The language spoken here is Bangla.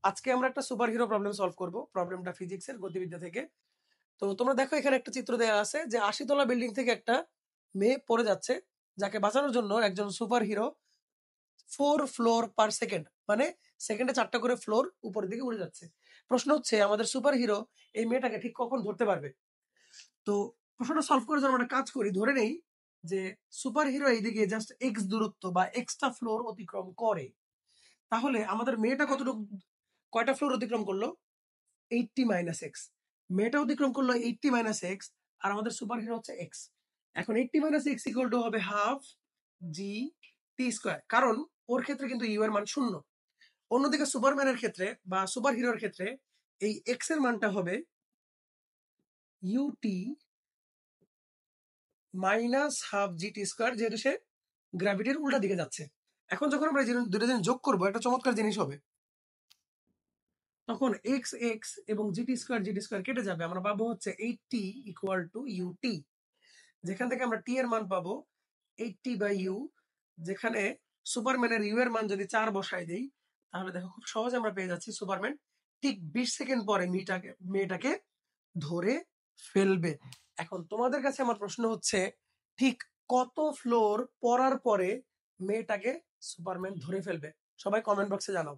আজকে আমরা একটা সুপার হিরো প্রবলেম সলভ করব। প্রবলেমটা ফিজিক্সের গতিবিদ্যা থেকে। তো তোমরা দেখো এখানে একটা চিত্র দেয়া আছে যে ৮০ তলা বিল্ডিং থেকে একটা মেয়ে পড়ে যাচ্ছে, যাকে বাঁচানোর জন্য একজন super hero 4 floor per second মানে সেকেন্ডে ৪টা করে ফ্লোর উপরের দিকে উড়ে যাচ্ছে। প্রশ্ন হচ্ছে আমাদের সুপার হিরো এই মেয়েটাকে ঠিক কখন ধরতে পারবে? তো প্রশ্নটা সলভ করার জন্য আমরা একটা কাজ করি। ধরে নেই যে সুপার হিরো এইদিকে জাস্ট এক্স দূরত্ব বা এক্সটা ফ্লোর অতিক্রম করে। তাহলে আমাদের মেয়েটা কতটুকু কয়টা ফ্লোর অতিক্রম করলো? 80 মাইনাস এক্স। মেয়েটা অতিক্রম করলো 80 মাইনাস এক্স, আর আমাদের সুপার হিরো হচ্ছে এক্স। এখন 80 মাইনাস এক্স ইকুয়াল টু হবে হাফ জি টি স্কোয়ার, কারণ ওর ক্ষেত্রে কিন্তু ইউ এর মান 0। অন্যদিকে সুপারম্যানের ক্ষেত্রে বা সুপার হিরোর ক্ষেত্রে এই এক্স এর মানটা হবে ইউটি মাইনাস হাফ জি টি স্কোয়ার, যেহেতু সে গ্র্যাভিটির উল্টা দিকে যাচ্ছে। এখন যখন আমরা দুটো জিনিস যোগ করবো একটা চমৎকার জিনিস হবে। তখন এক্স এক্স এবং জিটি স্কোয়ার কেটে যাবে, আমরা পাবো হচ্ছে 80 ইকুয়াল টু ইউটি, যেখান থেকে আমরা টি এর মান পাবো 80 বাই ইউ। যেখানে সুপারম্যানের ইউ এর মান যদি 4 বসাই দেই, তাহলে দেখো খুব সহজে আমরা পেয়ে যাচ্ছি সুপারম্যান ঠিক 20 সেকেন্ড পরে মেয়েটাকে ধরে ফেলবে। এখন তোমাদের কাছে আমার প্রশ্ন হচ্ছে, ঠিক কত ফ্লোর পড়ার পরে মেয়েটাকে সুপারম্যান ধরে ফেলবে? সবাই কমেন্ট বক্সে জানাও।